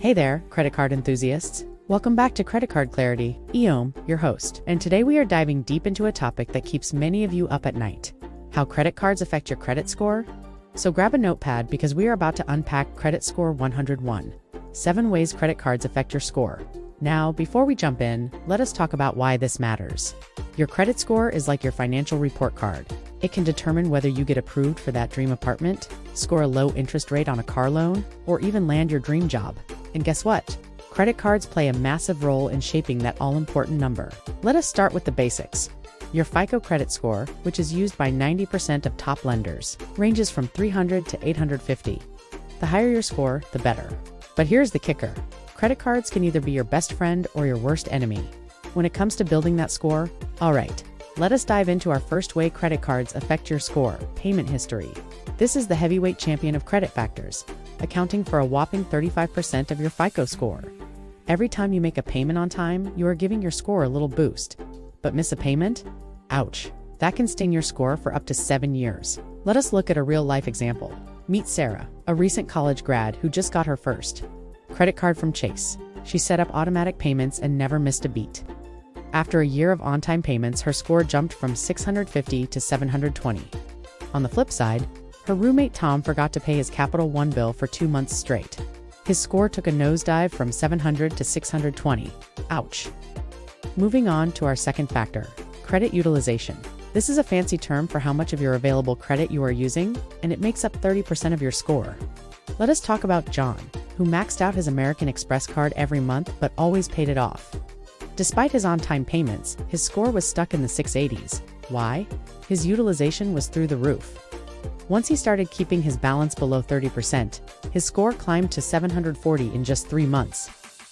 Hey there, credit card enthusiasts. Welcome back to Credit Card Clarity. Eom, your host. And today we are diving deep into a topic that keeps many of you up at night. How credit cards affect your credit score? So grab a notepad because we are about to unpack Credit Score 101. 7 ways credit cards affect your score. Now, before we jump in, let us talk about why this matters. Your credit score is like your financial report card. It can determine whether you get approved for that dream apartment, score a low interest rate on a car loan, or even land your dream job. And guess what? Credit cards play a massive role in shaping that all-important number. Let us start with the basics. Your FICO credit score, which is used by 90% of top lenders, ranges from 300 to 850. The higher your score, the better. But here's the kicker. Credit cards can either be your best friend or your worst enemy. When it comes to building that score, alright, let us dive into our first way credit cards affect your score, payment history. This is the heavyweight champion of credit factors, accounting for a whopping 35% of your FICO score. Every time you make a payment on time, you are giving your score a little boost. But miss a payment? Ouch. That can sting your score for up to 7 years. Let us look at a real-life example. Meet Sarah, a recent college grad who just got her first credit card from Chase. She set up automatic payments and never missed a beat. After a year of on-time payments, her score jumped from 650 to 720. On the flip side, her roommate Tom forgot to pay his Capital One bill for 2 months straight. His score took a nosedive from 700 to 620. Ouch. Moving on to our second factor, credit utilization. This is a fancy term for how much of your available credit you are using, and it makes up 30% of your score. Let us talk about John, who maxed out his American Express card every month but always paid it off. Despite his on-time payments, his score was stuck in the 680s. Why? His utilization was through the roof. Once he started keeping his balance below 30%, his score climbed to 740 in just 3 months.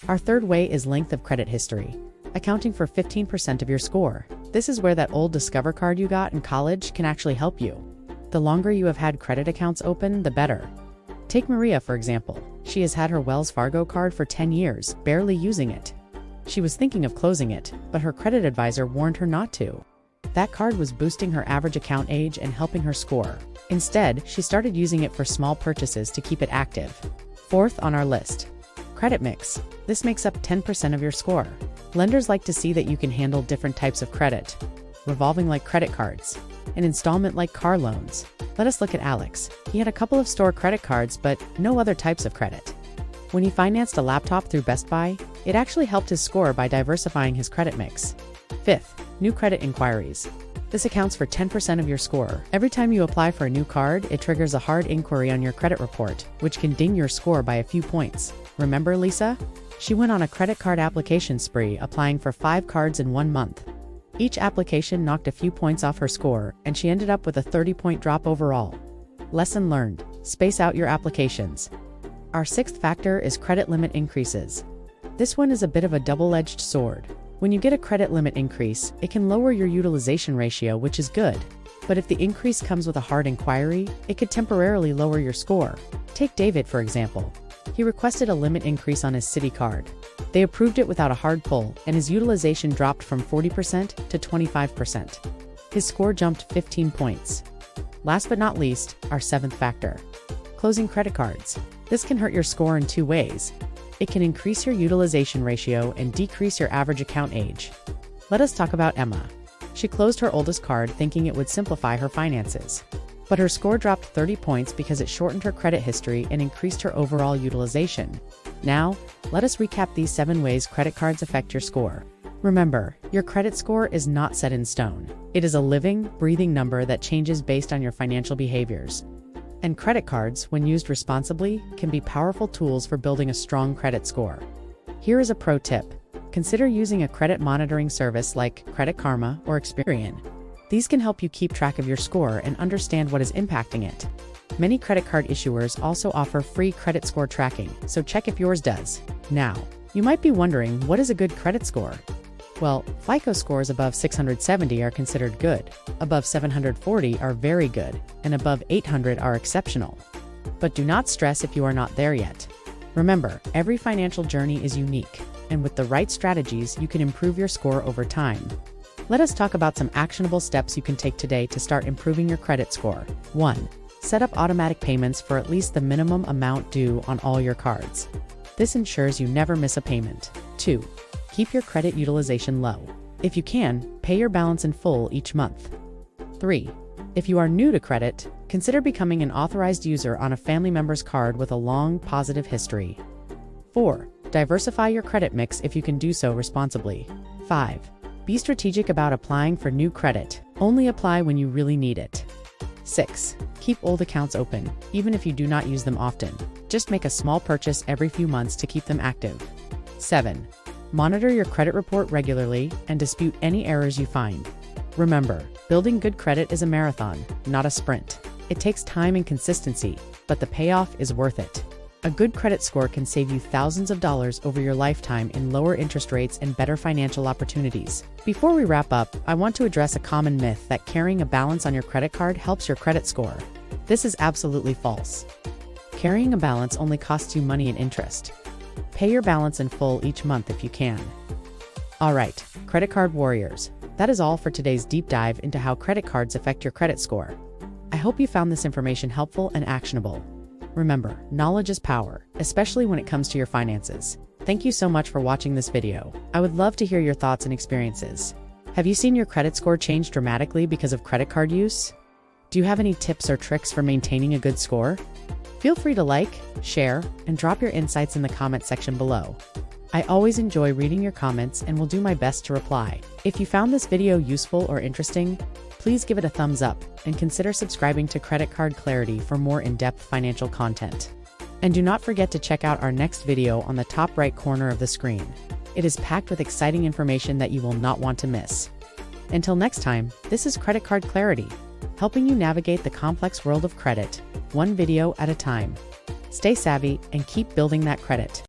Our third way is length of credit history, accounting for 15% of your score. This is where that old Discover card you got in college can actually help you. The longer you have had credit accounts open, the better. Take Maria, for example. She has had her Wells Fargo card for 10 years, barely using it. She was thinking of closing it, but her credit advisor warned her not to. That card was boosting her average account age and helping her score. Instead, she started using it for small purchases to keep it active. Fourth on our list, credit mix. This makes up 10% of your score. Lenders like to see that you can handle different types of credit. Revolving like credit cards, and installment like car loans. Let us look at Alex. He had a couple of store credit cards, but no other types of credit. When he financed a laptop through Best Buy, it actually helped his score by diversifying his credit mix. Fifth, new credit inquiries. This accounts for 10% of your score. Every time you apply for a new card, it triggers a hard inquiry on your credit report, which can ding your score by a few points. Remember Lisa? She went on a credit card application spree, applying for 5 cards in 1 month. Each application knocked a few points off her score, and she ended up with a 30-point drop overall. Lesson learned: space out your applications. Our sixth factor is credit limit increases. This one is a bit of a double-edged sword. When you get a credit limit increase, it can lower your utilization ratio, which is good. But if the increase comes with a hard inquiry, it could temporarily lower your score. Take David, for example. He requested a limit increase on his Citi card. They approved it without a hard pull, and his utilization dropped from 40% to 25%. His score jumped 15 points. Last but not least, our seventh factor, closing credit cards. This can hurt your score in 2 ways. It can increase your utilization ratio and decrease your average account age. Let us talk about Emma. She closed her oldest card thinking it would simplify her finances. But her score dropped 30 points because it shortened her credit history and increased her overall utilization. Now, let us recap these 7 ways credit cards affect your score. Remember, your credit score is not set in stone. It is a living, breathing number that changes based on your financial behaviors. And credit cards, when used responsibly, can be powerful tools for building a strong credit score. Here is a pro tip. Consider using a credit monitoring service like Credit Karma or Experian. These can help you keep track of your score and understand what is impacting it. Many credit card issuers also offer free credit score tracking, so check if yours does. Now, you might be wondering, what is a good credit score? Well, FICO scores above 670 are considered good, above 740 are very good, and above 800 are exceptional. But do not stress if you are not there yet. Remember, every financial journey is unique, and with the right strategies, you can improve your score over time. Let us talk about some actionable steps you can take today to start improving your credit score. 1. Set up automatic payments for at least the minimum amount due on all your cards. This ensures you never miss a payment. 2. Keep your credit utilization low. If you can, pay your balance in full each month. 3. If you are new to credit, consider becoming an authorized user on a family member's card with a long, positive history. 4. Diversify your credit mix if you can do so responsibly. 5. Be strategic about applying for new credit. Only apply when you really need it. 6. Keep old accounts open, even if you do not use them often. Just make a small purchase every few months to keep them active. 7. Monitor your credit report regularly and dispute any errors you find. Remember, building good credit is a marathon, not a sprint. It takes time and consistency, but the payoff is worth it. A good credit score can save you thousands of dollars over your lifetime in lower interest rates and better financial opportunities. Before we wrap up, I want to address a common myth that carrying a balance on your credit card helps your credit score. This is absolutely false. Carrying a balance only costs you money and interest. Pay your balance in full each month if you can. Alright, credit card warriors, that is all for today's deep dive into how credit cards affect your credit score. I hope you found this information helpful and actionable. Remember, knowledge is power, especially when it comes to your finances. Thank you so much for watching this video. I would love to hear your thoughts and experiences. Have you seen your credit score change dramatically because of credit card use? Do you have any tips or tricks for maintaining a good score? Feel free to like, share, and drop your insights in the comment section below. I always enjoy reading your comments and will do my best to reply. If you found this video useful or interesting, please give it a thumbs up and consider subscribing to Credit Card Clarity for more in-depth financial content. And do not forget to check out our next video on the top right corner of the screen. It is packed with exciting information that you will not want to miss. Until next time, this is Credit Card Clarity, helping you navigate the complex world of credit, one video at a time. Stay savvy and keep building that credit.